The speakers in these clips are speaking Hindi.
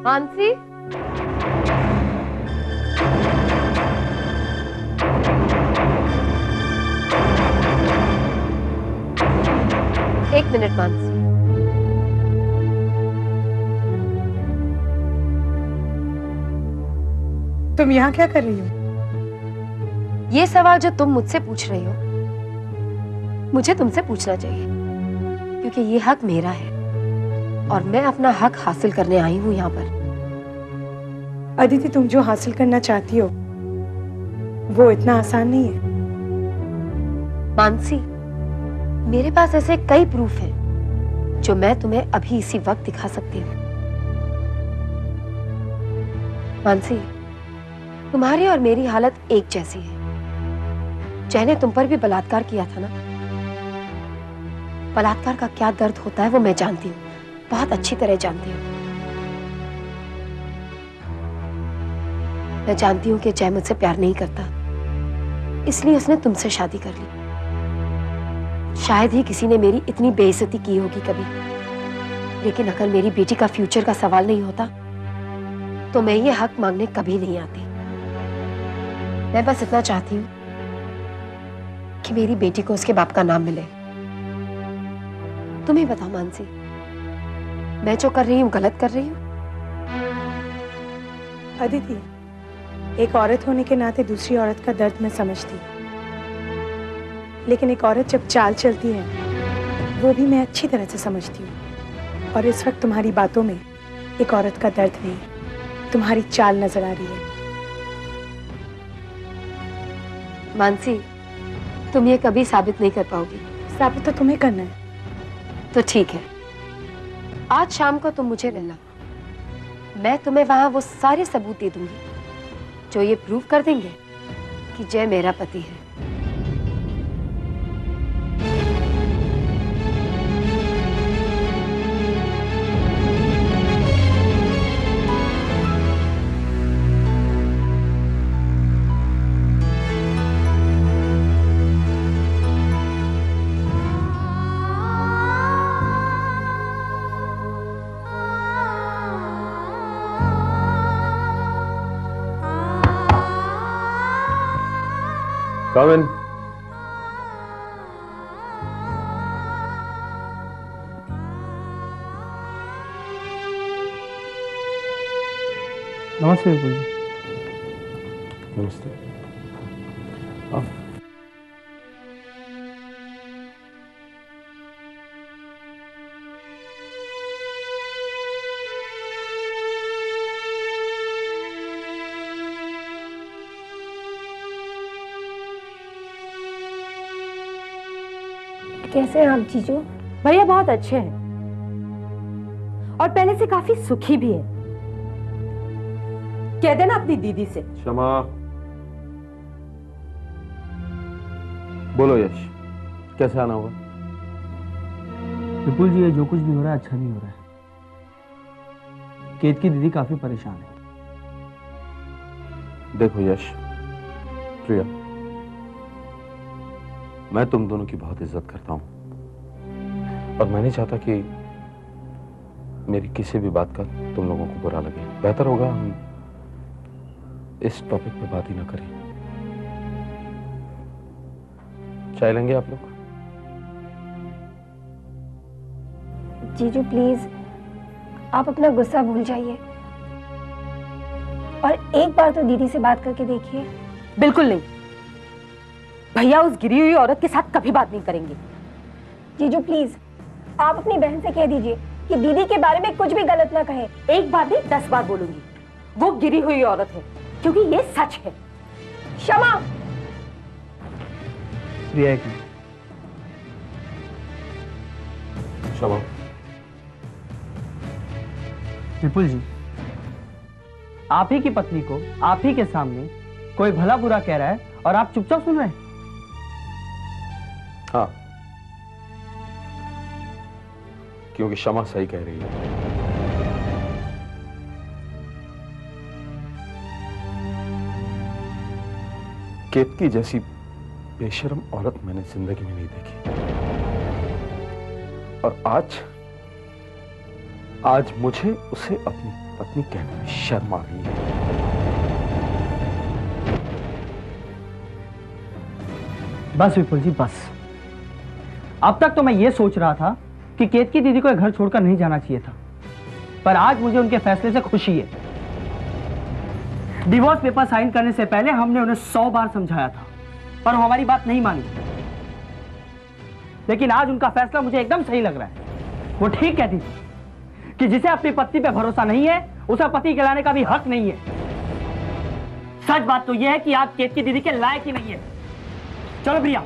मानसी, एक मिनट मानसी। तुम यहाँ क्या कर रही हो? ये सवाल जो तुम मुझसे पूछ रही हो मुझे तुमसे पूछना चाहिए, क्योंकि ये हक मेरा है और मैं अपना हक हासिल करने आई हूं यहाँ पर। अदिति, तुम जो हासिल करना चाहती हो वो इतना आसान नहीं है। मानसी, मेरे पास ऐसे कई प्रूफ हैं जो मैं तुम्हें अभी इसी वक्त दिखा सकती हूँ। मानसी, तुम्हारी और मेरी हालत एक जैसी है। जय ने तुम पर भी बलात्कार किया था ना। बलात्कार का क्या दर्द होता है वो मैं जानती हूँ, बहुत अच्छी तरह जानती हूँ। मैं जानती हूँ कि जय मुझसे प्यार नहीं करता, इसलिए उसने तुमसे शादी कर ली। शायद ही किसी ने मेरी इतनी बेइज्जती की होगी कभी, लेकिन अगर मेरी बेटी का फ्यूचर का सवाल नहीं होता तो मैं ये हक मांगने कभी नहीं आती। मैं बस इतना चाहती हूँ कि मेरी बेटी को उसके बाप का नाम मिले। तुम ही बताओ मानसी, मैं जो कर रही हूँ गलत कर रही हूँ? अदिति, एक औरत होने के नाते दूसरी औरत का दर्द मैं समझती हूँ, लेकिन एक औरत जब चाल चलती है वो भी मैं अच्छी तरह से समझती हूँ। और इस वक्त तुम्हारी बातों में एक औरत का दर्द नहीं, तुम्हारी चाल नजर आ रही है। मानसी, तुम ये कभी साबित नहीं कर पाओगी। साबित तो तुम्हें करना है। तो ठीक है, आज शाम को तुम मुझे मिलना। मैं तुम्हें वहां वो सारे सबूत दे दूंगी जो ये प्रूव कर देंगे कि जय मेरा पति है। Come in. नमस्ते विपुल जी। नमस्ते। आप कैसे हैं आप जीजू? भैया बहुत अच्छे हैं और पहले से काफी सुखी भी है। कह देना अपनी दीदी से। क्षमा। बोलो यश, कैसे आना होगा? विपुल जी, ये जो कुछ भी हो रहा है अच्छा नहीं हो रहा है। केत की दीदी काफी परेशान है। देखो यश, प्रिया, मैं तुम दोनों की बहुत इज्जत करता हूं और मैं नहीं चाहता कि मेरी किसी भी बात का तुम लोगों को बुरा लगे। बेहतर होगा हम इस टॉपिक पे बात ही ना करें। चाय लेंगे आप लोग? जीजू प्लीज, आप अपना गुस्सा भूल जाइए और एक बार तो दीदी से बात करके देखिए। बिल्कुल नहीं, भैया उस गिरी हुई औरत के साथ कभी बात नहीं करेंगे। जीजू प्लीज, आप अपनी बहन से कह दीजिए कि दीदी के बारे में कुछ भी गलत ना कहे। एक बार नहीं 10 बार बोलूंगी, वो गिरी हुई औरत है, क्योंकि ये सच है। क्षमा। प्रिया की क्षमा। विपुल जी, आप ही की पत्नी को आप ही के सामने कोई भला बुरा कह रहा है और आप चुपचाप सुन रहे हैं। हाँ, क्योंकि क्षमा सही कह रही है। केतकी जैसी बेशर्म औरत मैंने जिंदगी में नहीं देखी और आज मुझे उसे अपनी पत्नी कहने में शर्म आ रही है। बस विपुल जी बस। अब तक तो मैं ये सोच रहा था कि केतकी दीदी को घर छोड़कर नहीं जाना चाहिए था, पर आज मुझे उनके फैसले से खुशी है। डिवोर्स पेपर साइन करने से पहले हमने उन्हें 100 बार समझाया था, पर वो हमारी बात नहीं मानी। लेकिन आज उनका फैसला मुझे एकदम सही लग रहा है। वो ठीक कहती थी कि जिसे अपनी पत्नी पे भरोसा नहीं है, उसे पति कहलाने का भी हक नहीं है। सच बात तो यह है कि आप केतकी दीदी के लायक ही नहीं है। चलो प्रिया।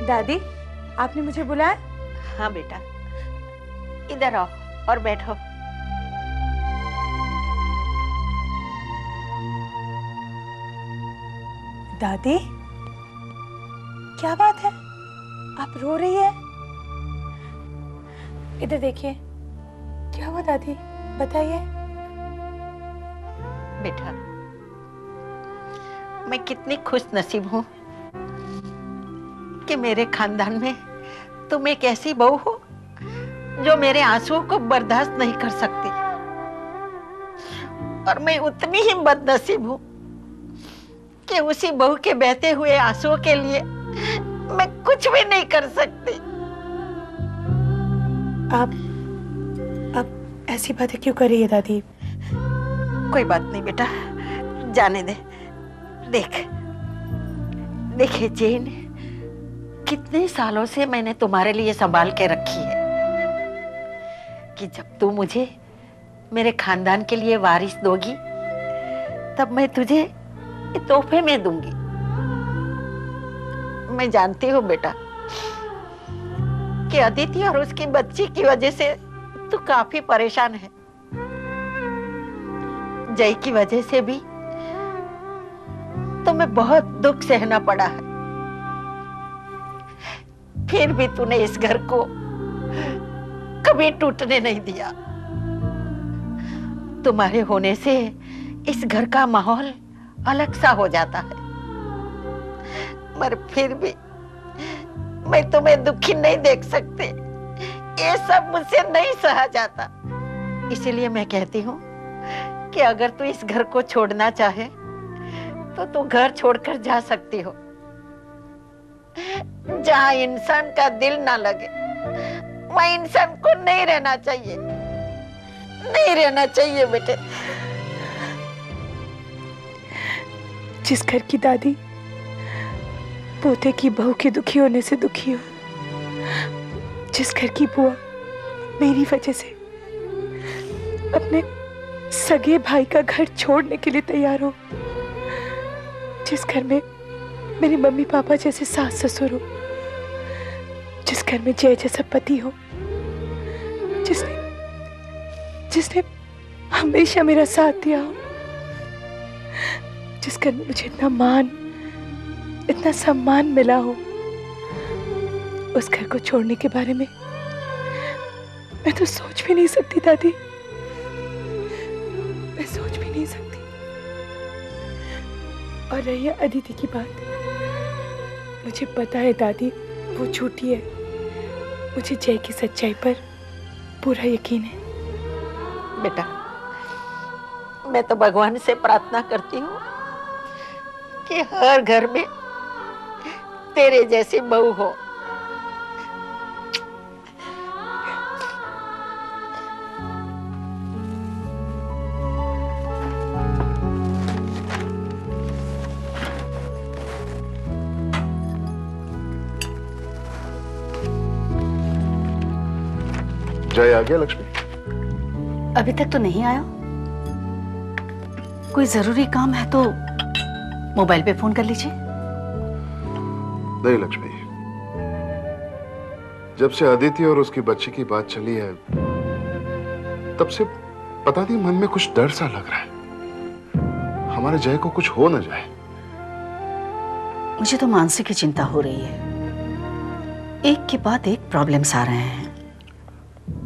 दादी, आपने मुझे बुलाया? हाँ बेटा, इधर आओ और बैठो। दादी, क्या बात है? आप रो रही है? इधर देखिए, क्या हुआ दादी? बताइए। बेटा, मैं कितनी खुश नसीब हूँ कि मेरे खानदान में तुम एक ऐसी बहू हो जो मेरे आंसुओं को बर्दाश्त नहीं कर सकती। और मैं उतनी ही बदनसीब हूँ कि उसी बहू के बहते हुए आंसुओं के लिए मैं कुछ भी नहीं कर सकती। आप ऐसी बातें क्यों कर रही है दादी? कोई बात नहीं बेटा, जाने दे। देखे जेन, कितने सालों से मैंने तुम्हारे लिए संभाल के रखी है कि जब तू मुझे मेरे खानदान के लिए वारिस दोगी तब मैं तुझे तोहफे में दूंगी। मैं जानती हूँ बेटा कि अदिति और उसकी बच्ची की वजह से तू काफी परेशान है। जय की वजह से भी तुम्हें बहुत दुख सहना पड़ा है, फिर भी तूने इस घर को कभी टूटने नहीं दिया। तुम्हारे होने से इस घर का माहौल अलग सा हो जाता है, पर फिर भी मैं तुम्हें दुखी नहीं देख सकती। ये सब मुझसे नहीं सहा जाता। इसीलिए मैं कहती हूँ कि अगर तू इस घर को छोड़ना चाहे तो तू घर छोड़कर जा सकती हो। जहाँ इंसान का दिल ना लगे वहाँ इंसान को नहीं रहना चाहिए, नहीं रहना चाहिए बेटे। जिस घर की दादी पोते की बहू के दुखी होने से दुखी हो, जिस घर की बुआ मेरी वजह से अपने सगे भाई का घर छोड़ने के लिए तैयार हो, जिस घर में मेरे मम्मी पापा जैसे सास ससुर हो, जिस घर में जय जैसा पति हो, जिसने हमेशा मेरा साथ दिया हो, जिस घर में मुझे इतना मान, इतना सम्मान मिला हो, उस घर को छोड़ने के बारे में मैं तो सोच भी नहीं सकती दादी। मैं सोच भी नहीं सकती। और रही है अदिति की बात, मुझे पता है दादी वो झूठी है। मुझे जय की सच्चाई पर पूरा यकीन है। बेटा, मैं तो भगवान से प्रार्थना करती हूँ कि हर घर में तेरे जैसी बहू हो। जय आ गया लक्ष्मी? अभी तक तो नहीं आया। कोई जरूरी काम है तो मोबाइल पे फोन कर लीजिए। नहीं लक्ष्मी, जब से अदिति और उसकी बच्ची की बात चली है तब से पता नहीं मन में कुछ डर सा लग रहा है, हमारे जय को कुछ हो न जाए। मुझे तो मानसी की चिंता हो रही है। एक के बाद एक प्रॉब्लम्स आ रहे हैं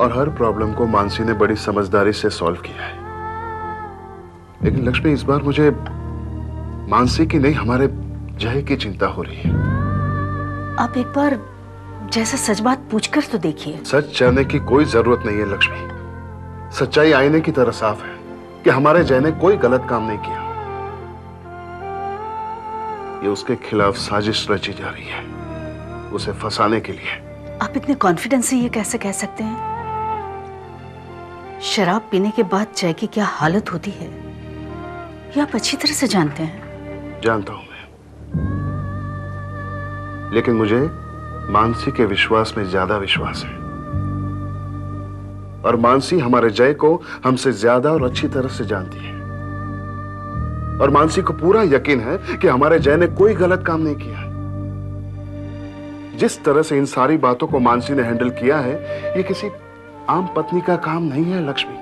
और हर प्रॉब्लम को मानसी ने बड़ी समझदारी से सॉल्व किया है। लेकिन लक्ष्मी, इस बार मुझे मानसी की नहीं, हमारे जय की चिंता हो रही है। आप एक बार जैसे सच बात पूछकर तो देखिए। सच जानने की कोई जरूरत नहीं है लक्ष्मी। सच्चाई आईने की तरह साफ है कि हमारे जय ने कोई गलत काम नहीं किया। ये उसके खिलाफ साजिश रची जा रही है, उसे फंसाने के लिए। आप इतने कॉन्फिडेंस से ये कैसे कह सकते हैं? शराब पीने के बाद जय की क्या हालत होती है ये आप अच्छी तरह से जानते हैं। जानता हूं मैं, लेकिन मुझे मानसी के विश्वास में ज्यादा विश्वास है। और मानसी हमारे जय को हमसे ज्यादा और अच्छी तरह से जानती है। और मानसी को पूरा यकीन है कि हमारे जय ने कोई गलत काम नहीं किया है। जिस तरह से इन सारी बातों को मानसी ने हैंडल किया है, ये किसी आम पत्नी का काम नहीं है लक्ष्मी।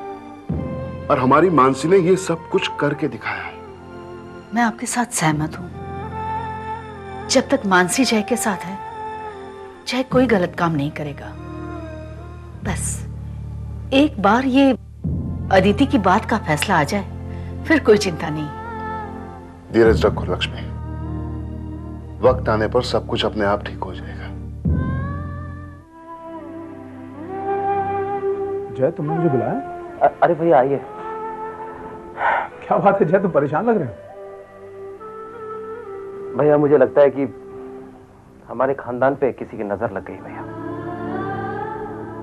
और हमारी मानसी ने ये सब कुछ करके दिखाया है। मैं आपके साथ सहमत हूं। जब तक मानसी जय के साथ है, जय कोई गलत काम नहीं करेगा। बस एक बार ये अदिति की बात का फैसला आ जाए, फिर कोई चिंता नहीं। धीरज रखो लक्ष्मी, वक्त आने पर सब कुछ अपने आप ठीक हो जाएगा। जय, तुमने मुझे बुलाया? अरे भैया आइए। क्या बात है जय, तुम परेशान लग रहे हो? भैया मुझे लगता है कि हमारे खानदान पे किसी की नजर लग गई भैया।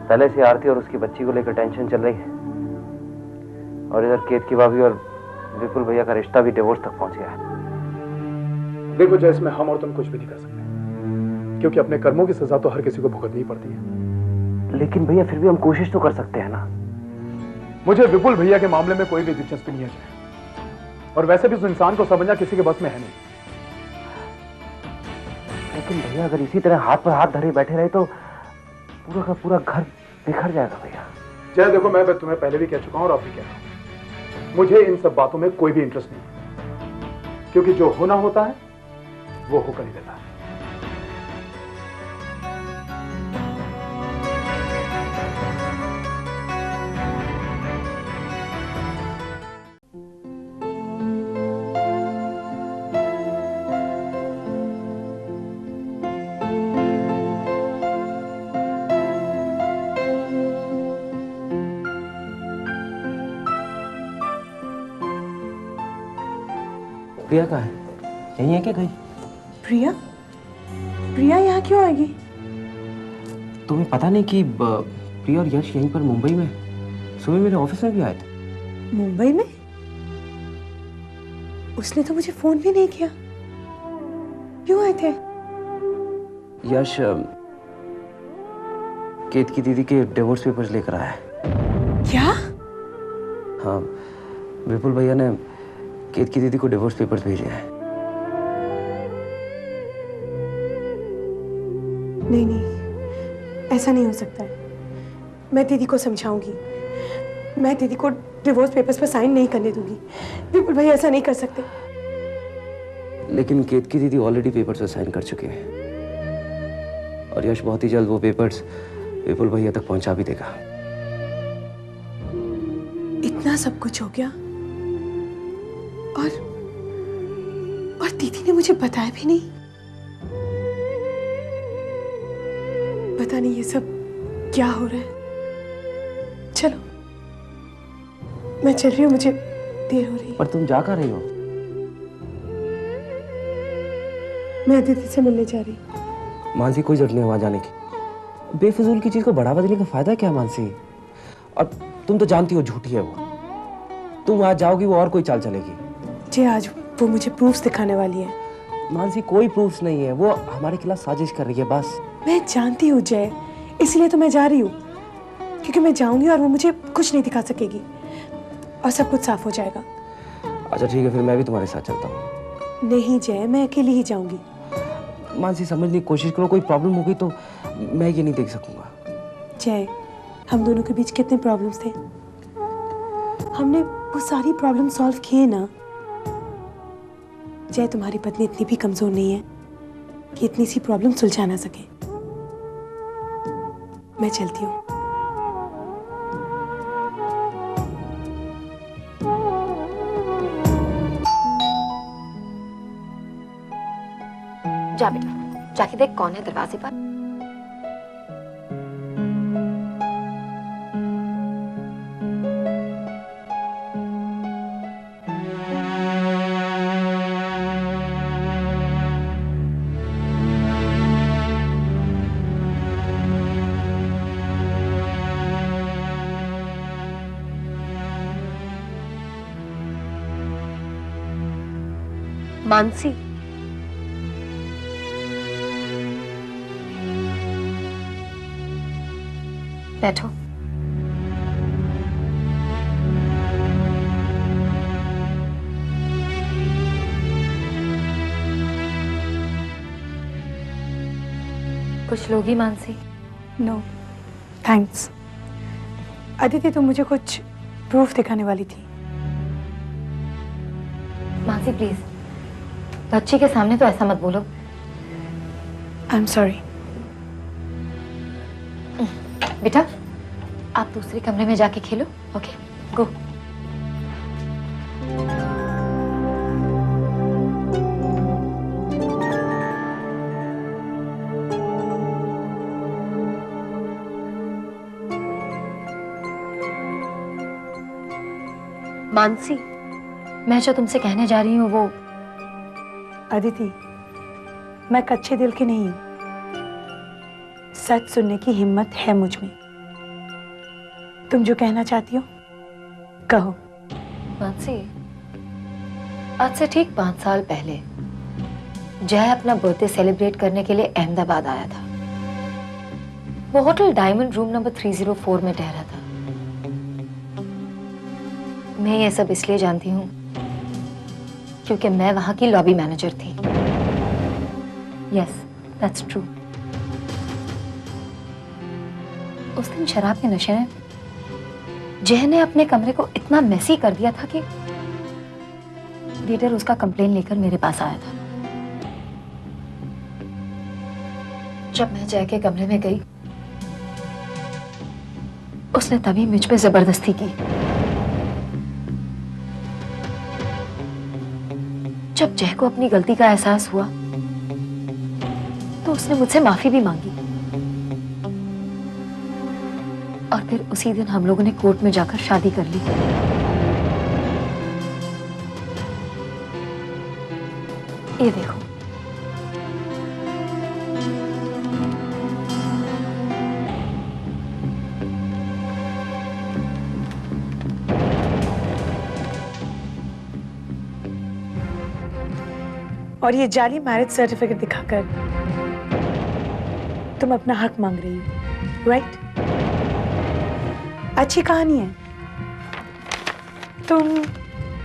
पहले से आरती और उसकी बच्ची को लेकर टेंशन चल रही है, और इधर केत की भाभी और विपुल भैया का रिश्ता भी डिवोर्स तक पहुंच गया है। देखो जय, इसमें हम और तुम कुछ भी नहीं कर सकते, क्योंकि अपने कर्मों की सजा तो हर किसी को भुगतनी पड़ती है। लेकिन भैया फिर भी हम कोशिश तो कर सकते हैं ना। मुझे विपुल भैया के मामले में कोई भी दिलचस्पी नहीं है जय, और वैसे भी उस इंसान को समझना किसी के बस में है नहीं। लेकिन भैया अगर इसी तरह हाथ पर हाथ धरे बैठे रहे तो पूरा का पूरा घर बिखर जाएगा भैया। जय देखो, मैं तुम्हें पहले भी कह चुका हूं और अब भी कह रहा हूं, मुझे इन सब बातों में कोई भी इंटरेस्ट नहीं, क्योंकि जो होना होता है वो होकर ही रहता है। प्रिया कहाँ है? यहीं है क्या कहीं? प्रिया? प्रिया यहाँ क्यों आएगी? तुम्हें पता नहीं कि प्रिया और यश यहीं पर मुंबई में सुबह मेरे ऑफिस में भी आए थे। मुंबई में? उसने तो मुझे फोन भी नहीं किया। क्यों आए थे? यश केत की दीदी के डिवोर्स पेपर्स लेकर आया है। क्या? हाँ, विपुल भैया ने केत की दीदी को डिवोर्स पेपर्स भेजे हैं। नहीं नहीं, ऐसा नहीं हो सकता है। मैं दीदी को समझाऊंगी। मैं दीदी को डिवोर्स पेपर्स पर साइन नहीं करने दूंगी। विपुल भाई ऐसा नहीं कर सकते। लेकिन केत की दीदी ऑलरेडी पेपर्स पर साइन कर चुके हैं, और यश बहुत ही जल्द वो पेपर्स विपुल भैया तक पहुंचा भी देगा। इतना सब कुछ हो गया और दीदी ने मुझे बताया भी नहीं। पता नहीं ये सब क्या हो रहा है। चलो मैं चल रही हूँ, मुझे देर हो रही है। पर तुम जा कर रही हो? मैं दीदी से मिलने जा रही हूँ। मानसी, कोई जरूरत नहीं वहां जाने की। बेफिजूल की चीज को बढ़ावा देने का फायदा क्या मानसी? और तुम तो जानती हो झूठी है वो। तुम वहां जाओगी वो और कोई चाल चलेगी। जी आज वो मुझे प्रूफ्स दिखाने वाली है। मानसी, कोई प्रूफ्स नहीं है, वो हमारे खिलाफ साजिश कर रही है बस। मैं जानती हूँ जय, इसलिए तो मैं जा रही हूँ, क्योंकि मैं जाऊंगी और वो मुझे कुछ नहीं दिखा सकेगी और सब कुछ साफ हो जाएगा। अच्छा ठीक है, फिर मैं भी तुम्हारे साथ चलता हूँ। नहीं जय, मैं अकेली ही जाऊंगी। मानसी समझने की कोशिश करो, कोई प्रॉब्लम हो गई तो मैं ये नहीं देख सकूंगा। जय, हम दोनों के बीच कितने प्रॉब्लम्स थे, हमने वो सारी प्रॉब्लम सॉल्व किए ना। जय, तुम्हारी पत्नी इतनी भी कमजोर नहीं है कि इतनी सी प्रॉब्लम सुलझा ना सके। मैं चलती हूँ। जा बेटा, जाके देख कौन है दरवाजे पर। मानसी, बैठो। कुछ लोगी मानसी? No thanks. अदिति, तुम मुझे कुछ प्रूफ दिखाने वाली थी। मानसी प्लीज, बच्ची के सामने तो ऐसा मत बोलो। I am sorry. बेटा, आप दूसरे कमरे में जाके खेलो। ओके, गो। मानसी, मैं जो तुमसे कहने जा रही हूँ वो। अदिति, मैं कच्चे दिल की नहीं हूं। सच सुनने की हिम्मत है मुझ में। तुम जो कहना चाहती हो कहो। मानसी, आज से ठीक 5 साल पहले जय अपना बर्थडे सेलिब्रेट करने के लिए अहमदाबाद आया था। वो होटल डायमंड रूम नंबर 304 में ठहरा था। मैं ये सब इसलिए जानती हूँ क्योंकि मैं वहां की लॉबी मैनेजर थी। Yes, that's true. उस दिन शराब के नशे में जय ने अपने कमरे को इतना मेसी कर दिया था कि लीडर उसका कंप्लेन लेकर मेरे पास आया था। जब मैं जय के कमरे में गई, उसने तभी मुझ पे जबरदस्ती की। जब जय को अपनी गलती का एहसास हुआ तो उसने मुझसे माफी भी मांगी और फिर उसी दिन हम लोगों ने कोर्ट में जाकर शादी कर ली। ये देखो। और ये जाली मैरिज सर्टिफिकेट दिखाकर तुम अपना हक मांग रही हो, राइट? अच्छी कहानी है। तुम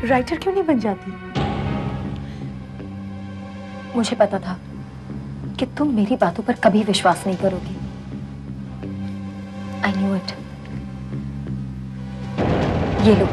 राइटर क्यों नहीं बन जाती? मुझे पता था कि तुम मेरी बातों पर कभी विश्वास नहीं करोगी। I knew it. ये लो,